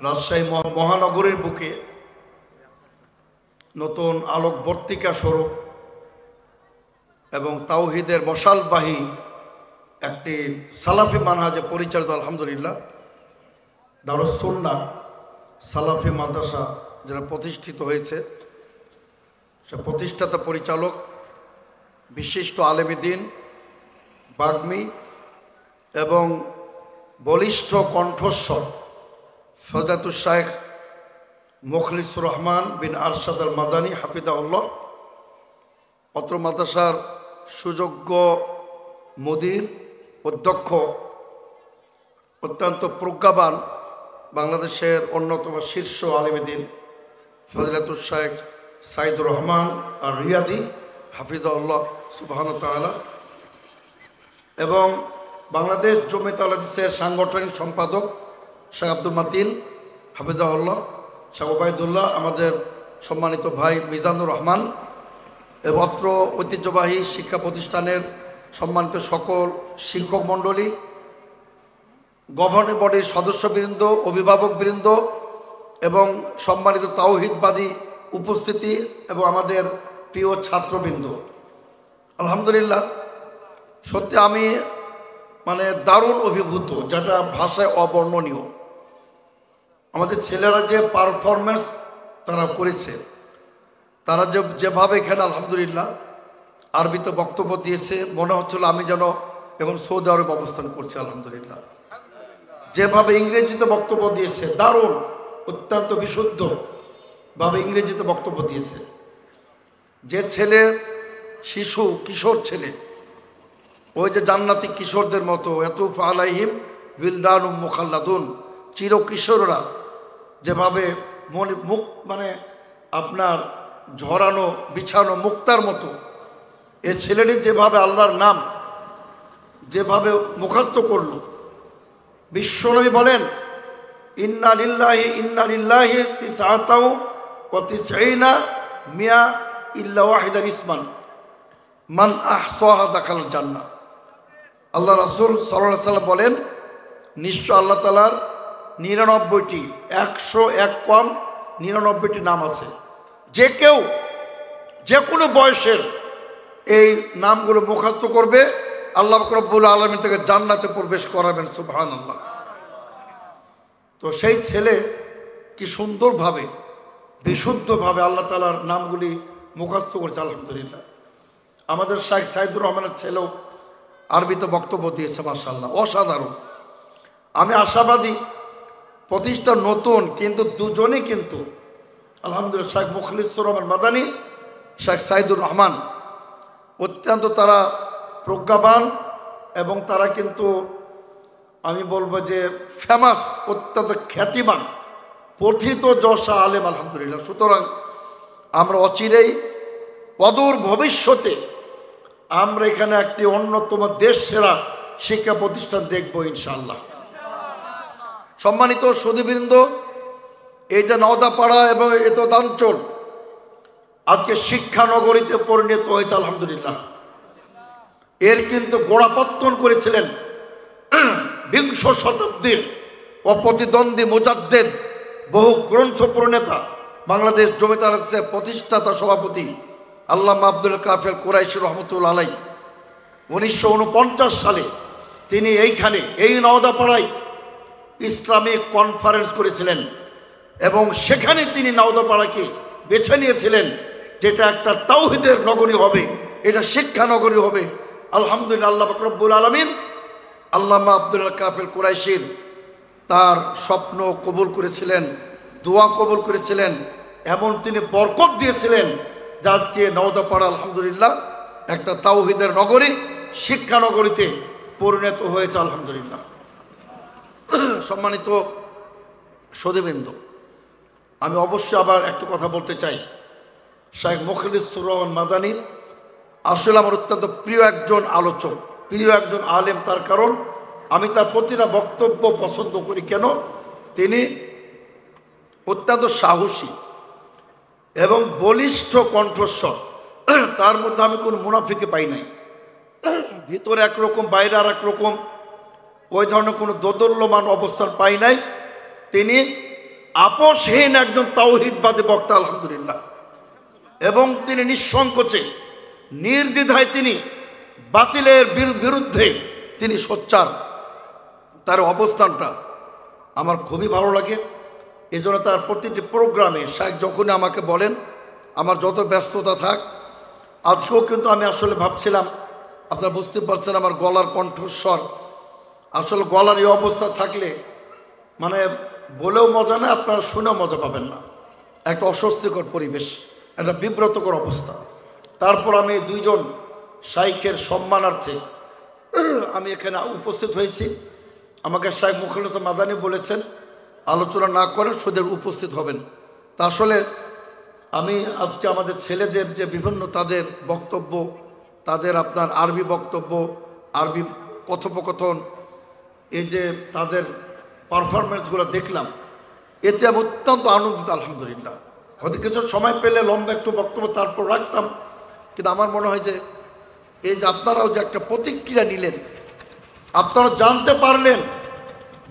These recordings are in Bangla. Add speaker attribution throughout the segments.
Speaker 1: রাজশাহী মহানগরীর বুকে নতুন আলোকবর্তিকা স্বরূপ এবং তাওহীদের মশালবাহী একটি সালাফি মানহাজে পরিচালিত আলহামদুলিল্লাহ দারুস সুন্নাহ সালাফি মাদ্রাসা যেটা প্রতিষ্ঠিত হয়েছে, সে প্রতিষ্ঠাতা পরিচালক বিশিষ্ট আলেমী দ্বীন বাগ্মী এবং বলিষ্ঠ কণ্ঠস্বর ফজলাতুল শাইখ মুখলিসুর রহমান বিন আরশাদ আল মাদানী হাফিজাহুল্লাহ, অত্র মাদ্রাসার সুযোগ্য মুদির অধ্যক্ষ, অত্যন্ত প্রজ্ঞাবান বাংলাদেশের অন্যতম শীর্ষ আলেমী দ্বীন ফজলাতুল শাইখ সাইদুর রহমান আর রিয়াদি হাফিজাহুল্লাহ সুবহানাহু ওয়া তাআলা, এবং বাংলাদেশ জমিয়ত আল হাদিসের সাংগঠনিক সম্পাদক শেখ আব্দুল মাতিন হাফিজাহুল্লাহ, শেখ ওবায়দুল্লাহ, আমাদের সম্মানিত ভাই মিজানুর রহমান, এবং অত্র ঐতিহ্যবাহী শিক্ষা প্রতিষ্ঠানের সম্মানিত সকল শিক্ষক মণ্ডলী, গভর্নিং বডির সদস্যবৃন্দ, অভিভাবকবৃন্দ এবং সম্মানিত তাওহীদবাদী উপস্থিতি এবং আমাদের প্রিয় ছাত্রবৃন্দ, আলহামদুলিল্লাহ সত্যি আমি দারুণ অভিভূত, যেটা ভাষায় অবর্ণনীয়। আমাদের ছেলেরা যে পারফরমেন্স তারা করেছে, তারা যেভাবে এখানে আলহামদুলিল্লাহ আরবিতে বক্তব্য দিয়েছে, মনে হচ্ছিল আমি যেন এখন সৌদি আরব অবস্থান করছি। আলহামদুলিল্লাহ যেভাবে ইংরেজিতে বক্তব্য দিয়েছে, দারুণ অত্যন্ত বিশুদ্ধভাবে ইংরেজিতে বক্তব্য দিয়েছে। যে ছেলে শিশু কিশোর ছেলে, ওই যে জান্নাতি কিশোরদের মতো ইয়াতুফু আলাইহিম বিলদানুম মুখাল্লাদুন, চির কিশোররা যেভাবে মুখ আপনার ঝরানো বিছানো মুক্তার মতো, এ ছেলেটি যেভাবে আল্লাহর নাম যেভাবে মুখস্থ করল, বিশ্বনবী বলেন ইন্না লিল্লাহি তিসআতাও ওয়া তিসঈনা মিয়া ইল্লা ওয়াহিদান ইসমান মান আহসাহা দাখালাল জান্নাহ। আল্লাহ রাসূল সাল্লাল্লাহু আলাইহি ওয়াসাল্লাম বলেন, নিশ্চয় আল্লাহ তাআলার 99টি 101 কম 99টি নাম আছে, যে কেউ যে কোনো বয়সের এই নামগুলো মুখস্থ করবে আল্লাহ রব্বুল আলামিন থেকে জান্নাতে প্রবেশ করাবেন। সুবহানাল্লাহ। তো সেই ছেলে কি সুন্দরভাবে বিশুদ্ধভাবে আল্লাহ তাআলার নামগুলি মুখস্থ করেছে আলহামদুলিল্লাহ। আমাদের শাইখ সাইদুর রহমানের ছেলেও আরবিতে বক্তব্য দিয়েছে, মাশাআল্লাহ অসাধারণ। আমি আশাবাদী প্রতিষ্ঠান নতুন, কিন্তু দুজনেই কিন্তু আলহামদুলিল্লাহ শাইখ মুখলিসুর রহমান মাদানী, শাইখ সাইদুর রহমান অত্যন্ত তারা প্রজ্ঞাবান এবং তারা কিন্তু আমি বলবো যে ফেমাস, অত্যন্ত খ্যাতিমান পথিত যশা আলেম আলহামদুলিল্লাহ। সুতরাং আমরা অচিরেই অদূর ভবিষ্যতে আমরা এখানে একটি অন্যতম দেশ সেরা শিক্ষা প্রতিষ্ঠান দেখব ইনশাআল্লাহ। সম্মানিত সুধীবৃন্দ, এই যে নওদাপাড়া এবং এতদাঞ্চল আজকে শিক্ষানগরীতে পরিণত হয়েছে আলহামদুলিল্লাহ, এর কিন্তু গোড়াপত্তন করেছিলেন বিংশ শতাব্দীর অপ্রতিদ্বন্দ্বী মুজাদ্দেদ, বহু গ্রন্থ প্রণেতা, বাংলাদেশ জমিয়ত আল হাদিসের প্রতিষ্ঠাতা সভাপতি আল্লামা আব্দুল কাফের কুরাইশি রহমতুল্লাহ আলাইহি 1949 সালে তিনি এইখানে এই নওদাপাড়ায় ইসলামিক কনফারেন্স করেছিলেন এবং সেখানে তিনি নওদাপাড়াকে বেছে নিয়েছিলেন যেটা একটা তাওহীদের নগরী হবে, এটা শিক্ষা নগরী হবে। আলহামদুলিল্লাহ আল্লাহ রব্বুল আলামিন আল্লামা আব্দুল কাফের কুরাইশির তার স্বপ্ন কবুল করেছিলেন, দোয়া কবুল করেছিলেন, এমন তিনি বরকত দিয়েছিলেন যে আজকে নওদাপাড়া আলহামদুলিল্লাহ একটা তাওহীদের নগরী, শিক্ষা নগরীতে পরিণত হয়েছে আলহামদুলিল্লাহ। সম্মানিত সুধীবৃন্দ, আমি অবশ্যই আবার একটা কথা বলতে চাই। শাইখ মুখলিসুর রহমান মাদানী আসলে আমার অত্যন্ত প্রিয় একজন আলোচক, প্রিয় একজন আলেম। তার কারণ আমি তার প্রতিটা বক্তব্য পছন্দ করি। কেন? তিনি অত্যন্ত সাহসী এবং বলিষ্ঠ কণ্ঠস্বর, তার মধ্যে আমি কোনো মুনাফিকে পাই নাই। ভিতরে একরকম বাইরে আর একরকম, ওই ধরনের কোনো দোদল্যমান অবস্থান পাই নাই। তিনি আপোষহীন একজন তাওহীদবাদী বক্তা আলহামদুলিল্লাহ, এবং তিনি নিঃসংকোচে নির্দ্বিধায় তিনি বাতিলের বিরুদ্ধে তিনি সোচ্চার। তার অবস্থানটা আমার খুবই ভালো লাগে। এই জন্য তার প্রতিটি প্রোগ্রামে শায়েখ যখনই আমাকে বলেন, আমার যত ব্যস্ততা থাক, আজকেও কিন্তু আমি আসলে ভাবছিলাম, আপনারা বুঝতে পারছেন আমার গলার কণ্ঠস্বর, আসলে গলার এই অবস্থা থাকলে মানে বলেও মজা না, আপনারা শুনেও মজা পাবেন না। একটা অস্বস্তিকর পরিবেশ, একটা বিব্রতকর অবস্থা। তারপর আমি দুইজন শাইখের সম্মানার্থে আমি এখানে উপস্থিত হয়েছি। আমাকে শাইখ মুখলেস হোসেন মাদানী বলেছেন আলোচনা না করেন, শুধু উপস্থিত হবেন। তা আসলে আমি আজকে আমাদের ছেলেদের যে বিভিন্ন তাদের বক্তব্য, তাদের আপনার আরবি বক্তব্য, আরবি কথোপকথন, এই যে তাদের পারফরমেন্সগুলো দেখলাম, এতে আমি অত্যন্ত আনন্দিত আলহামদুলিল্লাহ। হয়তো কিছু সময় পেলে লম্বা একটু বক্তব্য তারপর রাখতাম, কিন্তু আমার মনে হয় যে এই যে আপনারাও যে একটা প্রতিক্রিয়া নিলেন, আপনারা জানতে পারলেন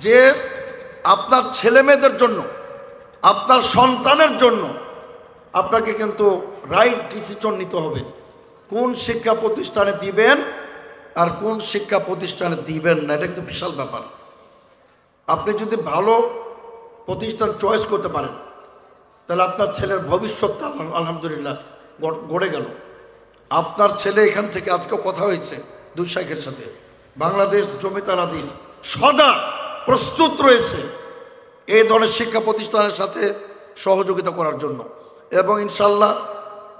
Speaker 1: যে আপনার ছেলেমেয়েদের জন্য, আপনার সন্তানের জন্য আপনাকে কিন্তু রাইট ডিসিশন নিতে হবে। কোন শিক্ষা প্রতিষ্ঠানে দিবেন আর কোন শিক্ষা প্রতিষ্ঠানে দিবেন না, এটা কিন্তু বিশাল ব্যাপার। আপনি যদি ভালো প্রতিষ্ঠান চয়েস করতে পারেন, তাহলে আপনার ছেলের ভবিষ্যৎটা আলহামদুলিল্লাহ গড়ে গেল। আপনার ছেলে এখান থেকে আজকে কথা হয়েছে দুই শাইখের সাথে, বাংলাদেশ জমিয়ত আল হাদিস সদা প্রস্তুত রয়েছে এই ধরনের শিক্ষা প্রতিষ্ঠানের সাথে সহযোগিতা করার জন্য। এবং ইনশাল্লাহ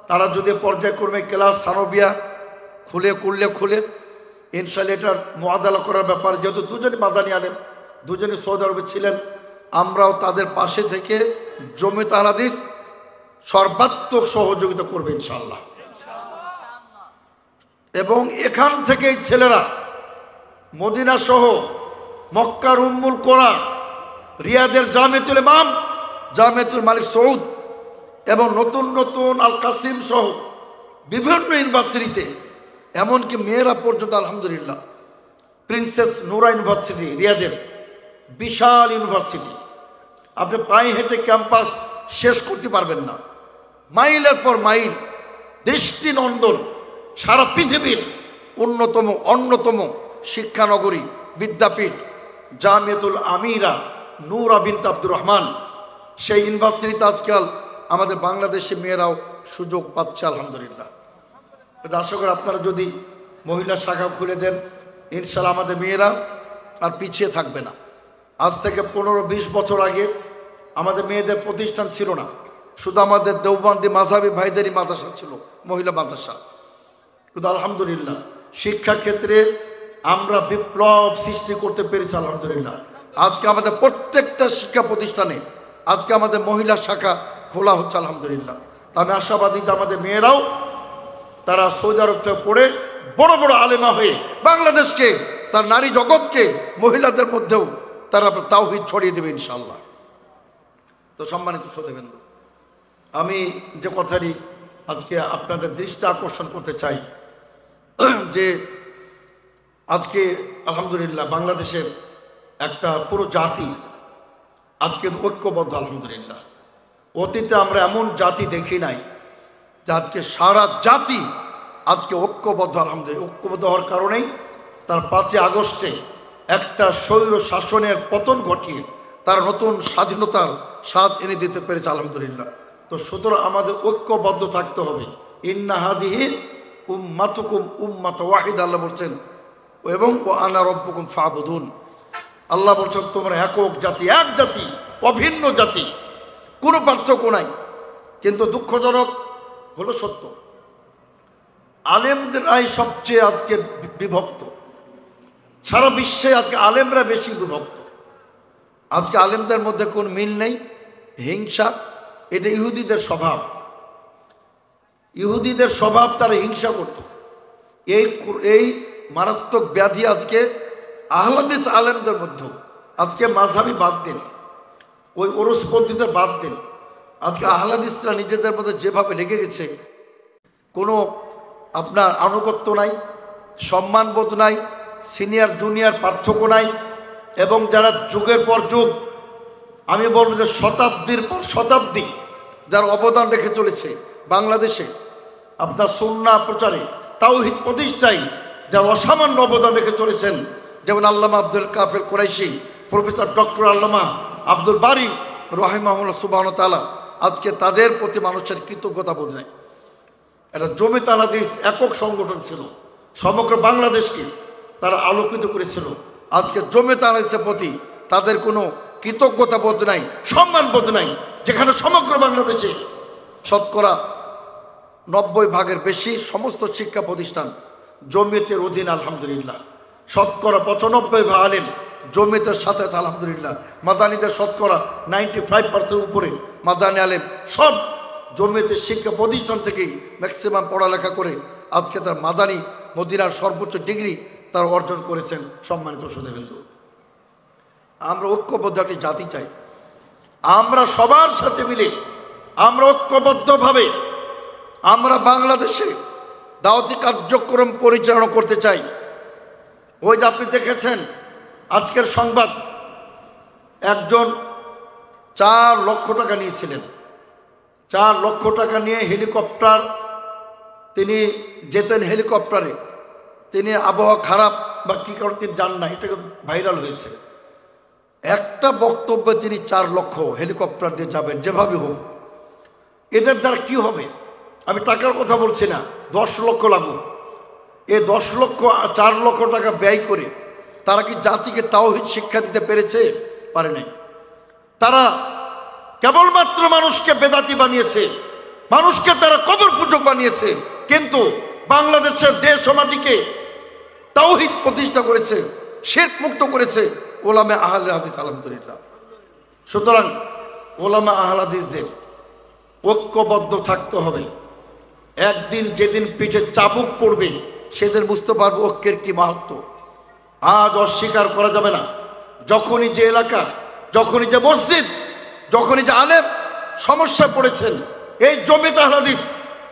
Speaker 1: তারা যদি পর্যায়ক্রমে ক্লাস সানবিয়া খুলে ইনশাল্লাহ এটার মোয়াদালা করার ব্যাপার, যেহেতু দুজনই মাদানী আলেম, দুজনই সৌদি আরবে ছিলেন, আমরাও তাদের পাশে থেকে জমিয়ত আল হাদিস সর্বাত্মক সহযোগিতা করবে ইনশাল্লাহ। এবং এখান থেকেই ছেলেরা মদিনা সহ মক্কার উম্মুল কোরা, রিয়াদের জামিয়াতুল ইমাম, জামিয়াতুল মালিক সৌদ এবং নতুন নতুন আল কাসিম সহ বিভিন্ন ইউনিভার্সিটিতে, এমনকি মেয়েরা পর্যন্ত আলহামদুলিল্লাহ, প্রিন্সেস নুরা ইউনিভার্সিটি রিয়াদের বিশাল ইউনিভার্সিটি, আপনি পায়ে হেঁটে ক্যাম্পাস শেষ করতে পারবেন না, মাইলের পর মাইল, দৃষ্টিনন্দন, সারা পৃথিবীর অন্যতম শিক্ষানগরী বিদ্যাপীঠ জামিয়াতুল আমিরা নূরা বিনত আব্দুর রহমান, সেই ইউনিভার্সিটিতে আজকাল আমাদের বাংলাদেশি মেয়েরাও সুযোগ পাচ্ছে আলহামদুলিল্লাহ। আশা করি আপনারা যদি মহিলা শাখা খুলে দেন, ইনশাল্লাহ আমাদের মেয়েরা আর পিছিয়ে থাকবে না। আজ থেকে 15-20 বছর আগে আমাদের মেয়েদের প্রতিষ্ঠান ছিল না, শুধু আমাদের দেওবন্দি মাযহাবী ভাইদেরই মাদ্রাসা ছিল, মহিলা মাদ্রাসা। কিন্তু আলহামদুলিল্লাহ শিক্ষাক্ষেত্রে আমরা বিপ্লব সৃষ্টি করতে পেরেছি আলহামদুলিল্লাহ। আজকে আমাদের প্রত্যেকটা শিক্ষা প্রতিষ্ঠানে আজকে আমাদের মহিলা শাখা খোলা হচ্ছে আলহামদুলিল্লাহ। আমি আশাবাদী যে আমাদের মেয়েরাও তারা সৌদি আরব থেকে পড়ে বড় বড় আলেমা হয়ে বাংলাদেশকে, তার নারী জগৎকে, মহিলাদের মধ্যেও তারা তাওহীদ ছড়িয়ে দেবে ইনশাআল্লাহ। তো সম্মানিত শ্রোতাবৃন্দ, আমি যে কথাটি আজকে আপনাদের দৃষ্টি আকর্ষণ করতে চাই যে আজকে আলহামদুলিল্লাহ বাংলাদেশের একটা পুরো জাতি আজকে ঐক্যবদ্ধ আলহামদুলিল্লাহ। অতীতে আমরা এমন জাতি দেখি নাই যে আজকে সারা জাতি আজকে ঐক্যবদ্ধ আলহামদুলিল্লাহ। ঐক্যবদ্ধ হওয়ার কারণেই তার 5 আগস্টে একটা স্বৈর শাসনের পতন ঘটিয়ে তারা নতুন স্বাধীনতার স্বাদ এনে দিতে পেরেছে আলহামদুলিল্লাহ। তো সুতরাং আমাদের ঐক্যবদ্ধ থাকতে হবে। ইন্না হাদিহি উম্মাতুকুম উম্মাত ওয়াহিদা, আল্লাহ বলছেন, এবং ও আনা রব্বুকুম ফাবুদুন, আল্লাহ বলছেন তোমরা একক জাতি, এক জাতি, অভিন্ন জাতি, কোনো পার্থক্য নাই। কিন্তু দুঃখজনক হলো সত্য, আলেমরাই সবচেয়ে আজকে বিভক্ত। সারা বিশ্বে আজকে আলেমরা বেশি বিভক্ত। আজকে আলেমদের মধ্যে কোন মিল নেই, হিংসা, এটা ইহুদিদের স্বভাব, তারা হিংসা করত। এই মারাত্মক ব্যাধি আজকে আহলাদিস আলেমদের মধ্যেও, আজকে মাযহাবী বাদ দিন, ওই ওরসপন্থীদের বাদ দিন, আজকে আহলাদিসরা নিজেদের মধ্যে যেভাবে লেগে গেছে, কোনো আপনার আনুগত্য নাই, সম্মানবোধ নাই, সিনিয়র জুনিয়র পার্থক্য নাই, এবং যারা যুগের পর যুগ আমি বলবো যে শতাব্দীর পর শতাব্দী যার অবদান রেখে চলেছে বাংলাদেশে আপনার সুন্নাহ প্রচারে, তাওহীদ প্রতিষ্ঠায় যার অসামান্য অবদান রেখে চলেছেন, যেমন আল্লামা আব্দুল কাফের কুরাইশি, প্রফেসর ডক্টর আল্লামা আব্দুল বারী রাহিমাহুল্লাহ সুবহানাহু ওয়া তাআলা, আজকে তাদের প্রতি মানুষের কৃতজ্ঞতা বোধ নাই। এটা জমিয়ত আল হাদিস একক সংগঠন ছিল, সমগ্র বাংলাদেশকে তারা আলোকিত করেছিল। আজকে জমিয়ত আল হাদিসের প্রতি তাদের কোনো কৃতজ্ঞতা বোধ নাই, সম্মান বোধ নাই, যেখানে সমগ্র বাংলাদেশে শতকরা 90% বেশি সমস্ত শিক্ষা প্রতিষ্ঠান জমিয়তের অধীন। আলহামদুলিল্লাহ শতকরা 95 আলেম জমিয়তের সাথে আছে। আলহামদুলিল্লাহ মাদানীদের শতকরা 95% উপরে মাদানী আলেম সব জমিয়তের শিক্ষা প্রতিষ্ঠান থেকেই ম্যাক্সিমাম পড়ালেখা করে আজকে তার মাদানী মদিনার সর্বোচ্চ ডিগ্রি তার অর্জন করেছেন। সম্মানিত সুধীবৃন্দ, আমরা ঐক্যবদ্ধ একটি জাতি চাই। আমরা সবার সাথে মিলে আমরা ঐক্যবদ্ধভাবে আমরা বাংলাদেশে দাওয়াতি কার্যক্রম পরিচালনা করতে চাই। ওই যে আপনি দেখেছেন আজকের সংবাদ, একজন 4 লক্ষ টাকা নিয়েছিলেন, 4 লক্ষ টাকা নিয়ে হেলিকপ্টার, তিনি যেতেন হেলিকপ্টারে, তিনি আবহাওয়া খারাপ বা কী কারণ তিনি যান না, এটাকে ভাইরাল হয়েছে। একটা বক্তব্যে তিনি 4 লক্ষ হেলিকপ্টার দিয়ে যাবেন, যেভাবে হোক। এদের দ্বারা কি হবে? আমি টাকার কথা বলছি না, 10 লক্ষ লাগুক। এই 10 লক্ষ 4 লক্ষ টাকা ব্যয় করে তারা কি জাতিকে তাওহীদ শিক্ষা দিতে পেরেছে? পারে নাই। তারা কেবলমাত্র মানুষকে বেদাতি বানিয়েছে, মানুষকে তারা কবর পূজক বানিয়েছে, কিন্তু বাংলাদেশের দেশ ও মাটিকে তাওহীদ প্রতিষ্ঠা করেছে, শিরক মুক্ত করেছে ওলামা আহলে হাদিস। আলহামদুলিল্লাহ। সুতরাং ওলামা আহলে হাদিসদের ঐক্যবদ্ধ থাকতে হবে। একদিন যেদিন পিঠে চাবুক পড়বে সেদিন বুঝতে পারবো ঐক্যের কি মাহাত্ম্য। আজ অস্বীকার করা যাবে না। যখনই যে এলাকা, যখনই যে মসজিদ, যখনই যে আলেম সমস্যায় পড়েছেন, এই জমিয়ত আহলে হাদিস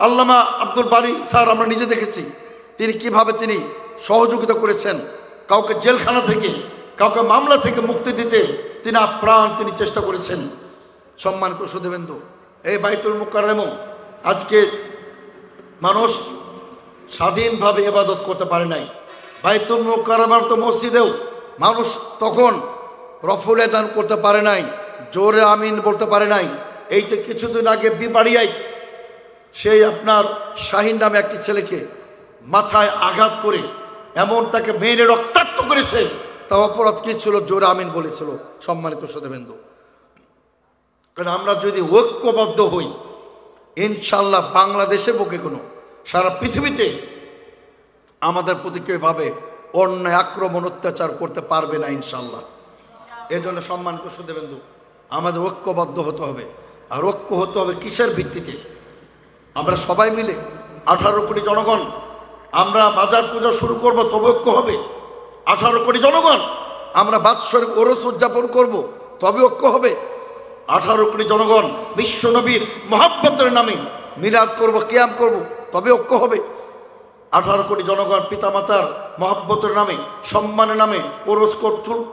Speaker 1: আল্লামা আব্দুল বারী স্যার আমরা নিজে দেখেছি তিনি কিভাবে তিনি সহযোগিতা করেছেন। কাউকে জেলখানা থেকে, কাউকে মামলা থেকে মুক্তি দিতে তিনি আপ্রাণ তিনি চেষ্টা করেছেন। সম্মানিত সুধীবৃন্দ, এই বাইতুল মুকাররম আজকে মানুষ স্বাধীনভাবে ইবাদত করতে পারে নাই। বাইতুল মুকাররমের তো মসজিদেও মানুষ তখন রফুল আযান করতে পারে নাই, জোরে আমিন বলতে পারে নাই। এইতে কিছুদিন আগে বিবাড়িয়ায় সেই আপনার শাহিন নামে একটি ছেলেকে মাথায় আঘাত করে এমন তাকে মেরে রক্তাক্ত করেছে, তা অপরাধ কি ছিল? জোরে আমিন বলেছিল। সম্মানিত সুধীবৃন্দ, কারণ আমরা যদি ঐক্যবদ্ধ হই ইনশাল্লাহ বাংলাদেশের বুকে কোনো সারা পৃথিবীতে আমাদের প্রতি কেউভাবে অন্যায় আক্রমণ অত্যাচার করতে পারবে না ইনশাল্লাহ। এজন্য সম্মানিত সুধীবৃন্দ আমাদের ঐক্যবদ্ধ হতে হবে। আর ঐক্য হতে হবে কিসের ভিত্তিতে? আমরা সবাই মিলে 18 কোটি জনগণ আমরা মাজার পূজা শুরু করব, তবে ঐক্য হবে। 18 কোটি জনগণ আমরা বাৎসরিক ওরস উদযাপন করব, তবে ঐক্য হবে। 18 কোটি জনগণ বিশ্ব নবীর মহাব্বতের নামে মিলাদ করব, কিয়াম করব, তবে ঐক্য হবে। 18 কোটি জনগণ পিতামাতার মহাব্বতের নামে, সম্মানের নামে ওরস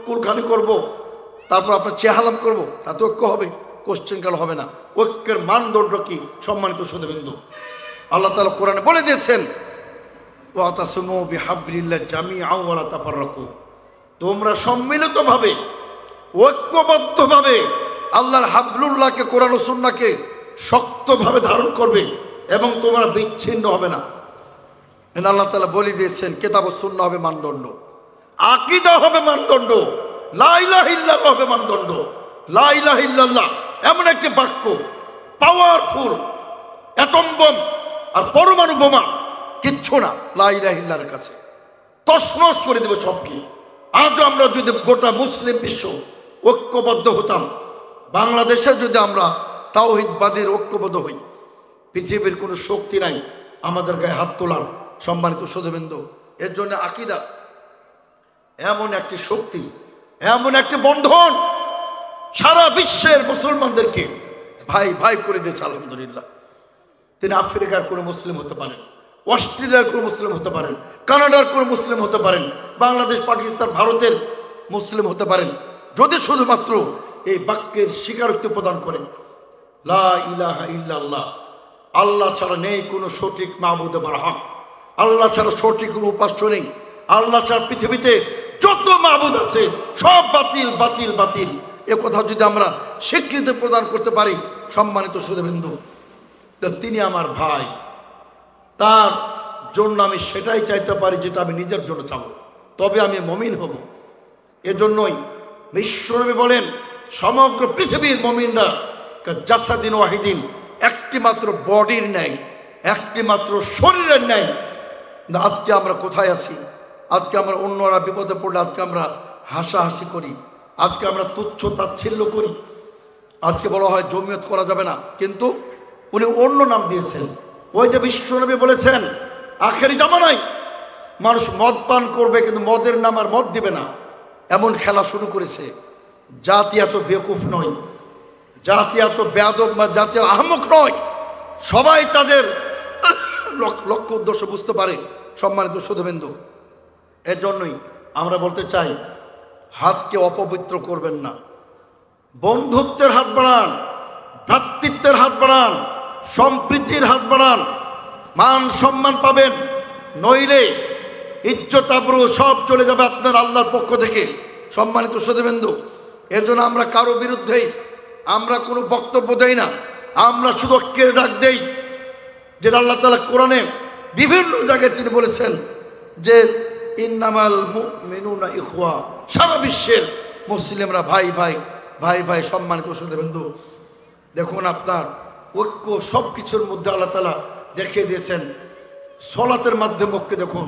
Speaker 1: কুলখানি করব, তারপর আপনার চেহালাম করব, তাতে ঐক্য হবে? কোশ্চেনকাল হবে না। ঐক্যের মানদণ্ড কি? সম্মানিত সুধীবৃন্দ, আল্লাহ তাআলা কোরআনে বলে দিয়েছেন, ওয়াতাসিমু বিহাবলিল্লাহ জামিআন ওয়া লা তাফাররাকু, তোমরা সম্মিলিতভাবে ঐক্যবদ্ধভাবে আল্লাহর হাবলুল্লাহকে, কোরআন ও সুন্নাহকে শক্তভাবে ধারণ করবে এবং তোমরা বিচ্ছিন্ন হবে না। আল্লাহ তাআলা বলে দিয়েছেন কিতাব ও সুন্নাহ হবে মানদণ্ড, আকীদা হবে মানদণ্ড, লা ইলাহা ইল্লাল্লাহ হবে মানদণ্ড। লা ইলাহা ইল্লাল্লাহ এমন একটি বাক্য, পাওয়ারফুল, অ্যাটম বোম আর পরমাণু বোমা কিচ্ছু না লা ইলাহা ইল্লাল্লাহর কাছে, তছনছ করে দেবে সবকে। আজও আমরা যদি গোটা মুসলিম বিশ্ব ঐক্যবদ্ধ হতাম, বাংলাদেশে যদি আমরা তাওহীদবাদীর ঐক্যবদ্ধ হই, পৃথিবীর কোনো শক্তি নাই আমাদের গায়ে হাত তোলার। সম্মানিত সুধীবৃন্দ, এর জন্য আকীদা এমন একটি শক্তি, এমন একটি বন্ধন সারা বিশ্বের মুসলমানদেরকে ভাই ভাই করে দিয়েছে। আলহামদুলিল্লাহ, তিনি আফ্রিকার কোনো মুসলিম হতে পারেন, অস্ট্রেলিয়ার কোনো মুসলিম হতে পারেন, কানাডার কোনো মুসলিম হতে পারেন, বাংলাদেশ, পাকিস্তান, ভারতের মুসলিম হতে পারেন, যদি শুধুমাত্র এই বাক্যের স্বীকারোক্তি প্রদান করে, লা ইলাহা ইল্লাল্লাহ, আল্লাহ ছাড়া নেই কোনো সঠিক মাবুদ বারহাক, আল্লাহ ছাড়া সঠিক কোনো উপাস্য নেই, আল্লাহ ছাড়া পৃথিবীতে যত মাবুদ আছে সব বাতিল বাতিল বাতিল। এ কথা যদি আমরা স্বীকৃতি প্রদান করতে পারি, সম্মানিত সুধীবৃন্দ, তো তিনি আমার ভাই, তার জন্য আমি সেটাই চাইতে পারি যেটা আমি নিজের জন্য চাবো, তবে আমি মমিন হব। এজন্যই বিশ্বনবী বলেন, সমগ্র পৃথিবীর মমিনরা জাসাদিন ওয়াহিদিন, একটি মাত্র বডির ন্যায়, একটি মাত্র শরীরের ন্যায়। আজকে আমরা কোথায় আছি? আজকে আমরা অন্যরা বিপদে পড়লে আজকে আমরা হাসাহাসি করি, আজকে আমরা তুচ্ছ তাচ্ছিল্য করি, আজকে বলা হয় জমিয়ত করা যাবে না, কিন্তু উনি অন্য নাম দিয়েছেন। ওই যে বিশ্বনবী বলেছেন আখেরি জামানায় মানুষ মদ পান করবে, কিন্তু মদের নাম আর মদ দিবে না, এমন খেলা শুরু করেছে। জাতি এত বেকুফ নয়, জাতি এত বেয়াদব বা জাতি আহমক নয়, সবাই তাদের লক্ষ্য উদ্দেশ্য বুঝতে পারে। সম্মানিত সুধীবৃন্দ, এর জন্যই আমরা বলতে চাই, হাতকে অপবিত্র করবেন না, বন্ধুত্বের হাত বাড়ান, ভ্রাতৃত্বের হাত বাড়ান, সম্প্রীতির হাত বাড়ান, মান সম্মান পাবেন, নইলে ইজ্জত আবরু সব চলে যাবে আপনার আল্লাহর পক্ষ থেকে। সম্মানিত সুধীবৃন্দ, এর জন্য আমরা কারো বিরুদ্ধেই আমরা কোনো বক্তব্য দেই না, আমরা শুধু ঐক্যের ডাক দেই, যেটা আল্লাহ তাআলা কোরআনে বিভিন্ন জায়গায় তিনি বলেছেন যে ইন্নামাল মুমিনুনা ইখওয়া, সারা বিশ্বের মুসলিমরা ভাই ভাই ভাই ভাই। সম্মানিত সুধীবৃন্দ, দেখুন আপনার ঐক্য সব কিছুর মধ্যে আল্লাহ তাআলা দেখিয়ে দিয়েছেন। সলাতের মাধ্যমে ঐক্য দেখুন,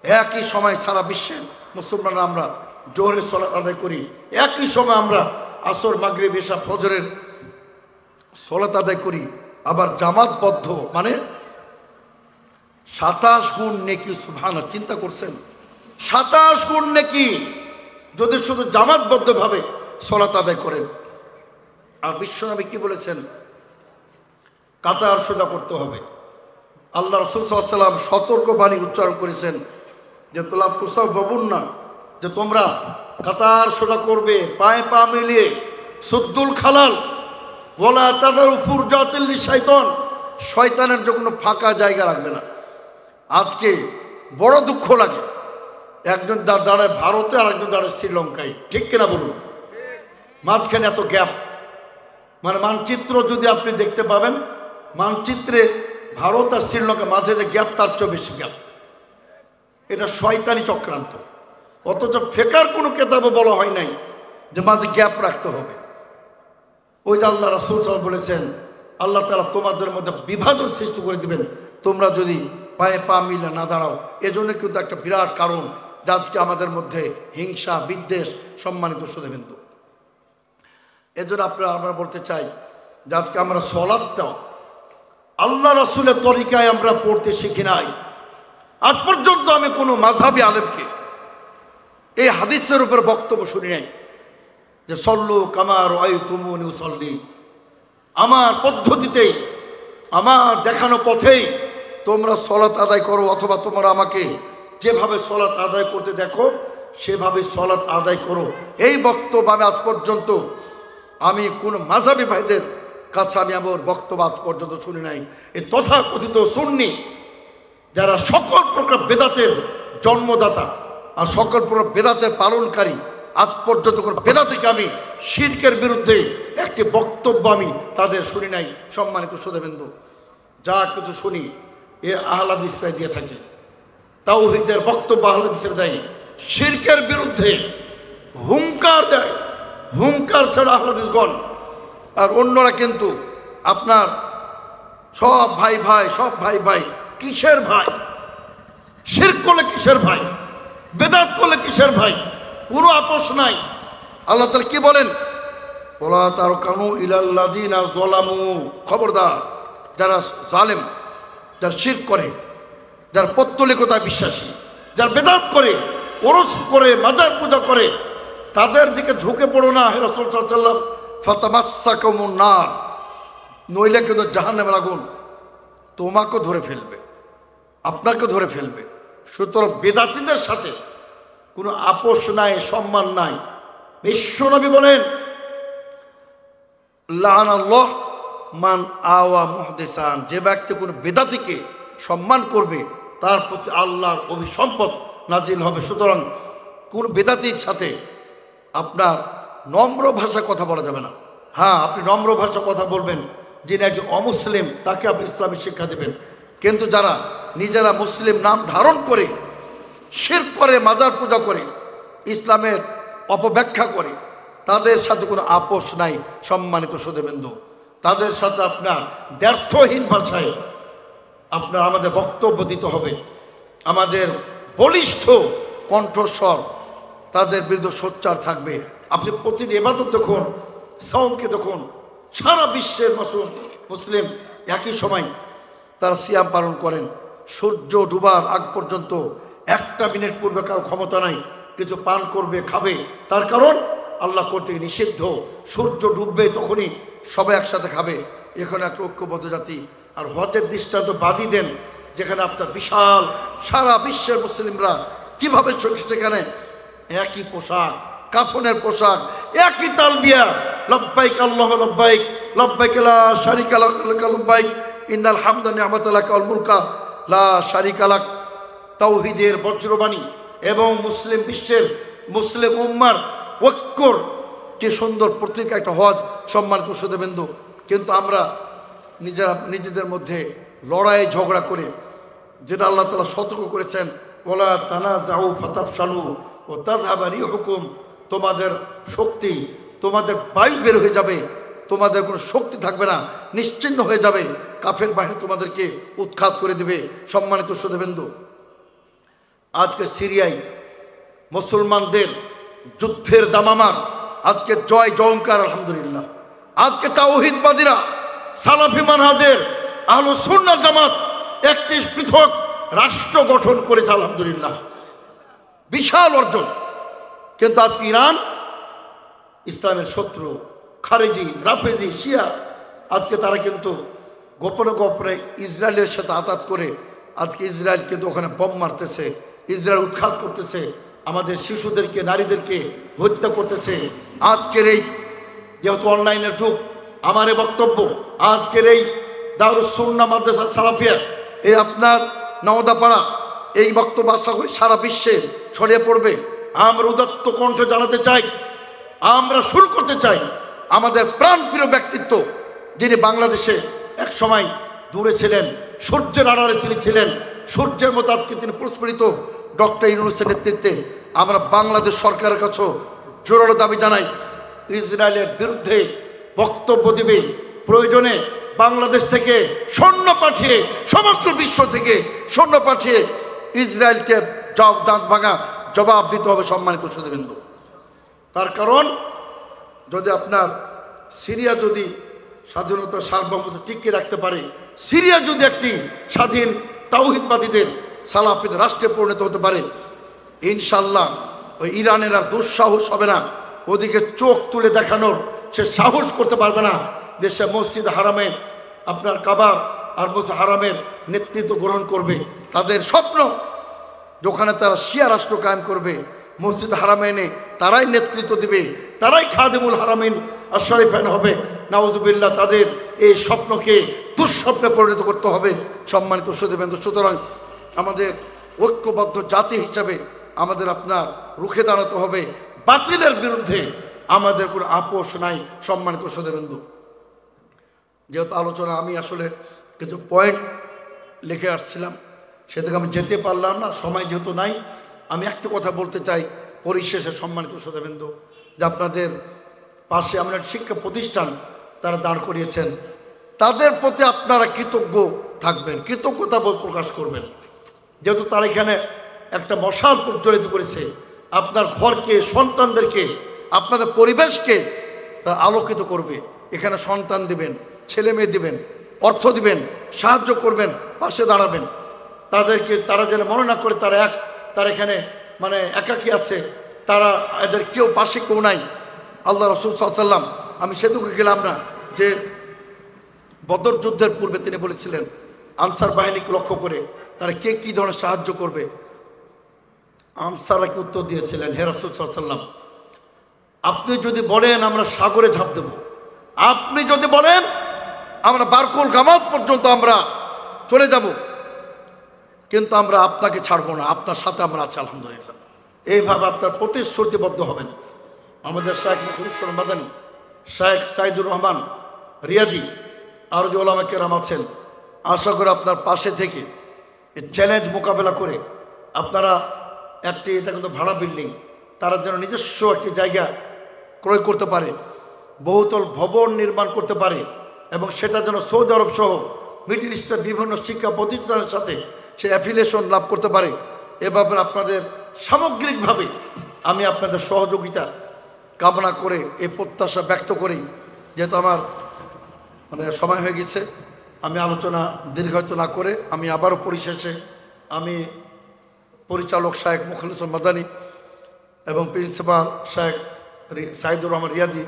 Speaker 1: একই সময় সারা বিশ্বের মুসলমানরা আমরা জোহরের সলাত আদায় করি, একই সময় আমরা আসর মাগরিব এশা ফজরের সলাত আদায় করি, আবার জামাতবদ্ধ, মানে 27 গুণ নেকি। সুবহানাল্লাহ, চিন্তা করছেন 27 গুণ নেকি যদি শুধু জামাতবদ্ধভাবে সলাত আদায় করেন। আর বিশ্বনবী কি বলেছেন? কাতার সোজা করতে হবে। আল্লাহ রাসূল সাল্লাল্লাহু আলাইহি ওয়াসাল্লাম সতর্ক বাণী উচ্চারণ করেছেন যে তোলা তুসাও বাবুন না, যে তোমরা কাতার সোজা করবে, পায়ে পা মিলিয়ে, সুদ্দুল খালাল ওয়ালা তাদারু ফুরজাতিল লিশাইতান, শয়তানের যে কোনো ফাঁকা জায়গা রাখবে না। আজকে বড় দুঃখ লাগে, একজন দাঁড়ায় ভারতে আর একজন দাঁড়ায় শ্রীলঙ্কায়, ঠিক কিনা বলুন? মাঝখানে এত গ্যাপ, মানে মানচিত্র যদি আপনি দেখতে পাবেন, মানচিত্রে ভারত আর শ্রীলঙ্কা মাঝে যে গ্যাপ, তার চেয়ে বেশি গ্যাপ। এটা শয়তানি চক্রান্ত। অথচ ফেকার কোনো কেতাবে বলা হয় নাই যে মাঝে গ্যাপ রাখতে হবে। ওই যে আল্লাহ রাসূল সাল্লাল্লাহু আলাইহি ওয়াসাল্লাম বলেছেন, আল্লাহ তাআলা তোমাদের মধ্যে বিভাজন সৃষ্টি করে দিবেন তোমরা যদি পায়ে পা মিলে না দাঁড়াও। এজন্য কিন্তু একটা বিরাট কারণ যা আজকে আমাদের মধ্যে হিংসা বিদ্বেষ। সম্মানিত সুধীবৃন্দ, এজন্য আমরা বলতে চাই যে আজকে আমরা সলাতটাও আল্লাহ রাসূলের তরিকায় আমরা পড়তে শিখি নাই। আজ পর্যন্ত আমি কোনো মাযহাবী আলেমকে এই হাদিসের উপর বক্তব্য শুনি নাই যে সল্লু কামা রাআইতুমুনি উসাল্লি, আমার পদ্ধতিতেই, আমার দেখানো পথেই তোমরা সলাত আদায় করো, অথবা তোমরা আমাকে যেভাবে সলাত আদায় করতে দেখো সেভাবে সলাত আদায় করো। এই বক্তব্য আমি আজ পর্যন্ত আমি কোনো মাযহাবী ভাইদের কাছে আমি আমার বক্তব্য আজ পর্যন্ত শুনি নাই। এই তথাকথিত সুন্নি যারা সকল প্রকার বেদাতের জন্মদাতা আর সকল প্রকার বেদাতের পালনকারী, আজ পর্যন্ত কোনো বেদাতিকে আমি শিরকের বিরুদ্ধে একটি বক্তব্য আমি তাদের শুনি নাই। সম্মানিত সুধীবৃন্দ, যা কিছু শুনি এ আহলে হাদিসরা দিয়ে থাকে, তাওহীদের বক্তব্য আহলে হাদিসরা দেয়, শিরকের বিরুদ্ধে হুঙ্কার দেয়, হুঙ্কার ছাড়া আহলে হাদিসগণ। আর অন্যরা কিন্তু আপনার সব ভাই ভাই, সব ভাই ভাই। কিসের ভাই? শিরক করলে কিসের ভাই? বেদাত করলে কিসের ভাই? পুরো আপোষ নাই। আল্লাহ তাআলা কি বলেন? ওয়ালা তারকানু ইলাল্লাযিনা যালামু, খবরদার যারা জালেম, যারা শিরক করে, যারা পৌত্তলিকতায় বিশ্বাসী, যারা বেদাত করে, ওরস করে, মাজার পূজা করে, তাদের দিকে ঝুঁকে পড়ো না। হে রাসূল সাল্লাল্লাহু আলাইহি ওয়াসাল্লাম, ফাতামাসসাকুমুন নার, নইলে কিন্তু জাহান্নামের আগুন তোমাকে ধরে ফেলবে, আপনাকে ধরে ফেলবে। সুতরাং বেদাতীদের সাথে কোনো আপোষ নাই, সম্মান নাই। বিশ্বনবী বলেন লাআনাল্লাহ মান আওয়া মুহদিসান, যে ব্যক্তি কোনো বেদাতিকে সম্মান করবে তার প্রতি আল্লাহর অভিসম্পদ নাজিল হবে। সুতরাং কোন বেদাতির সাথে আপনার নম্র ভাষা কথা বলা যাবে না। হ্যাঁ, আপনি নম্র ভাষা কথা বলবেন, যিনি একজন অমুসলিম তাকে আপনি ইসলামী শিক্ষা দেবেন। কিন্তু যারা নিজেরা মুসলিম নাম ধারণ করে শিরক করে, মাজার পূজা করে, ইসলামের অপব্যাখ্যা করে, তাদের সাথে কোনো আপোষ নাই সম্মানিত সুধীবৃন্দ। তাদের সাথে আপনার ব্যর্থহীন ভাষায় আপনার আমাদের বক্তব্য দিতে হবে। আমাদের বলিষ্ঠ কণ্ঠস্বর তাদের বিরুদ্ধে সোচ্চার থাকবে। আপনি প্রতিদিন ইবাদত দেখুন, সাওমকে দেখুন, সারা বিশ্বের মুসলিম একই সময় তারা সিয়াম পালন করেন। সূর্য ডুবার আগ পর্যন্ত 1 মিনিট পূর্বে কারো ক্ষমতা নাই কিছু পান করবে, খাবে। তার কারণ আল্লাহ কর্তৃক নিষিদ্ধ। সূর্য ডুববে তখনই সবাই একসাথে খাবে। এখানে একটা ঐক্যবদ্ধ জাতি। আর হজের দৃষ্টান্ত বাদই দেন, যেখানে আপনার বিশাল সারা বিশ্বের মুসলিমরা কীভাবে সেখানে একই পোশাক, কাফনের পোশাক, একই তালবিয়া, লব্বাইক আল্লাহুম্মা লব্বাইক, লব্বাইক লা শারিকা লাক লব্বাইক, ইন্নাল হামদা নি'মাতা লাকা ওয়াল মুলকা লা শারিকা লাক, তাওহীদের বজ্রবাণী এবং মুসলিম বিশ্বের মুসলিম উম্মার ঐক্যর কি সুন্দর প্রতীক একটা হজ সম্মানিত সুধীবৃন্দ। কিন্তু আমরা নিজেদের মধ্যে লড়াই ঝগড়া করে, যেটা আল্লাহ তাআলা সতর্ক করেছেন, ওয়ালা তানাজাউ ফাতাফশালু ও তাযহাবা রিহুকুম, তোমাদের শক্তি, তোমাদের বায়ু বের হয়ে যাবে, তোমাদের কোনো শক্তি থাকবে না, নিশ্চিহ্ন হয়ে যাবে, কাফের বাহিনী তোমাদেরকে উৎখাত করে দিবে। সম্মানিত সুধীবৃন্দ, আজকে সিরিয়ায় মুসলমানদের যুদ্ধের দামামার, আজকে জয় জয়ঙ্কার আলহামদুলিল্লাহ। আজকে তাওহীদবাদীরা সালাফি মানহাজের আহলুস সুন্নাহ জামাত একটি পৃথক রাষ্ট্র গঠন করেছে আলহামদুলিল্লাহ, বিশাল অর্জন। কিন্তু আজকে ইরান ইসলামের শত্রু, খারেজি, রাফেজি, শিয়া, আজকে তারা কিন্তু গোপনে গোপনে ইসরায়েলের সাথে আঘাত করে আজকে ইসরায়েল কিন্তু ওখানে বোম মারতেছে, ইসরায়েল উৎখাত করতেছে, আমাদের শিশুদেরকে, নারীদেরকে হত্যা করতেছে। আজকের এই যেহেতু অনলাইনের যুগ, আমার এই বক্তব্য আজকের এই দারুস সুন্নাহ মাদ্রাসা সালাফিয়া, এই আপনার নওদাপাড়া, এই বক্তব্য আশা করি সারা বিশ্বে ছড়িয়ে পড়বে। আমরা উদাত্ত কণ্ঠে জানাতে চাই, আমরা শুরু করতে চাই আমাদের প্রাণপ্রিয় ব্যক্তিত্ব, যিনি বাংলাদেশে এক সময় দূরে ছিলেন, সূর্যের আড়ালে তিনি ছিলেন, সূর্যের মতো আজকে তিনি প্রস্ফুটিত, ডক্টর ইউনূসের নেতৃত্বে আমরা বাংলাদেশ সরকারের কাছে জোরালো দাবি জানাই, ইসরায়েলের বিরুদ্ধে বক্তব্য দিবে। প্রয়োজনে বাংলাদেশ থেকে সৈন্য পাঠিয়ে, সমগ্র বিশ্ব থেকে সৈন্য পাঠিয়ে ইসরায়েলকে দাঁত ভাঙা জবাব দিতে হবে সম্মানিত সুধীবৃন্দ। তার কারণ যদি আপনার সিরিয়া যদি স্বাধীনতা সার্বভৌমত্ব টিকিয়ে রাখতে পারে, সিরিয়া যদি একটি স্বাধীন তাওহীদবাদীদের সালাফিদের রাষ্ট্রে পরিণত হতে পারে, ইনশাল্লাহ ওই ইরানের আর দুঃসাহস হবে না, ওদিকে চোখ তুলে দেখানোর সে সাহস করতে পারবে না। দেশে মসজিদ হারামে আপনার কাবার আর মসজিদ হারামের নেতৃত্ব গ্রহণ করবে। তাদের স্বপ্ন যেখানে তারা শিয়া রাষ্ট্র কায়েম করবে, মসজিদ হারামাইনে তারাই নেতৃত্ব দিবে, তারাই খাদিমুল হারামাইন আর শরীফাইন হবে। নাউজুবিল্লাহ, তাদের এই স্বপ্নকে দুঃস্বপ্নে পরিণত করতে হবে সম্মানিত সুধীবৃন্দ। সুতরাং আমাদের ঐক্যবদ্ধ জাতি হিসাবে আমাদের আপনার রুখে দাঁড়াতে হবে, বাতিলের বিরুদ্ধে আমাদের কোনো আপোষ নাই সম্মানিত সুধীবৃন্দ। যেহেতু আলোচনা আমি আসলে কিছু পয়েন্ট লিখে আসছিলাম, সেদিকে আমি যেতে পারলাম না, সময় যেহেতু নাই। আমি একটা কথা বলতে চাই পরিশেষে সম্মানিত সুধীবৃন্দ, যে আপনাদের পাশে আমরা শিক্ষা প্রতিষ্ঠান তারা দাঁড় করিয়েছেন, তাদের প্রতি আপনারা কৃতজ্ঞ থাকবেন, কৃতজ্ঞতা বোধ প্রকাশ করবেন। যেহেতু তারা এখানে একটা মশাল প্রজ্বলিত করেছে, আপনার ঘরকে, সন্তানদেরকে, আপনাদের পরিবেশকে তারা আলোকিত করবে। এখানে সন্তান দিবেন, ছেলে মেয়ে দিবেন, অর্থ দিবেন, সাহায্য করবেন, পাশে দাঁড়াবেন। তাদেরকে তারা যেন মনে না করে তারা এখানে মানে একাকী আছে, তারা এদের কেউ পাশে কেউ নাই। আল্লাহ রাসূল সাল্লাল্লাহু আলাইহি ওয়াসাল্লাম, আমি সেতুকে গেলাম না, যে বদর যুদ্ধের পূর্বে তিনি বলেছিলেন আনসার বাহিনীকে লক্ষ্য করে তারা কে কী ধরনের সাহায্য করবে। আনসাররা কি উত্তর দিয়েছিলেন, হে রাসূল সাল্লাল্লাহু আলাইহি ওয়াসাল্লাম, আপনি যদি বলেন আমরা সাগরে ঝাঁপ দেব, আপনি যদি বলেন আমরা বারকুল গামাত পর্যন্ত আমরা চলে যাব, কিন্তু আমরা আপনাকে ছাড়বো না, আপনার সাথে আমরা আছি আলহামদুলিল্লাহ। এইভাবে আপনার প্রতিশ্রুতিবদ্ধ হবেন। আমাদের শেখ মুখলিসুর মাদানী, শেখ সাইদুর রহমান রিয়াদি, আরও যে ওলামা কেরাম আছেন, আশা করি আপনার পাশে থেকে এই চ্যালেঞ্জ মোকাবেলা করে আপনারা এটা কিন্তু ভাড়া বিল্ডিং, তারা যেন নিজস্ব একটি জায়গা ক্রয় করতে পারে, বহুতল ভবন নির্মাণ করতে পারে, এবং সেটা যেন সৌদি আরব সহ মিডল ইস্টের বিভিন্ন শিক্ষা প্রতিষ্ঠানের সাথে সে অ্যাফিলিয়েশন লাভ করতে পারে। এ ব্যাপারে আপনাদের সামগ্রিকভাবে আমি আপনাদের সহযোগিতা কামনা করে এই প্রত্যাশা ব্যক্ত করি। যেহেতু আমার সময় হয়ে গেছে, আমি আলোচনা দীর্ঘায়িত না করে আমি আবারও পরিশেষে আমি পরিচালক শেখ মুখলিসুর মাদানী এবং প্রিন্সিপাল শেখ সাইদুর রহমান রিয়াদি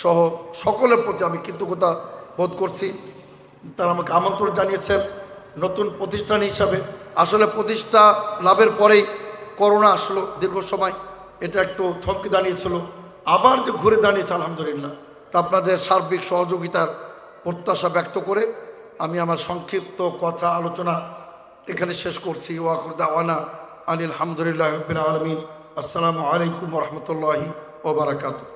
Speaker 1: সহ সকলের প্রতি আমি কৃতজ্ঞতা বোধ করছি। তারা আমাকে আমন্ত্রণ জানিয়েছেন নতুন প্রতিষ্ঠান হিসাবে। আসলে প্রতিষ্ঠা লাভের পরেই করোনা আসলো, দীর্ঘ সময় এটা একটু থমকে দাঁড়িয়েছিল, আবার যে ঘুরে দাঁড়িয়েছে আলহামদুলিল্লাহ। তা আপনাদের সার্বিক সহযোগিতার প্রত্যাশা ব্যক্ত করে আমি আমার সংক্ষিপ্ত কথা আলোচনা এখানে শেষ করছি। ওয়াখির দাওয়ানা আনিল হামদুলিল্লাহি রাব্বিল আলামিন। আসসালামু আলাইকুম ওয়া রাহমাতুল্লাহি ওয়া বারাকাতুহু।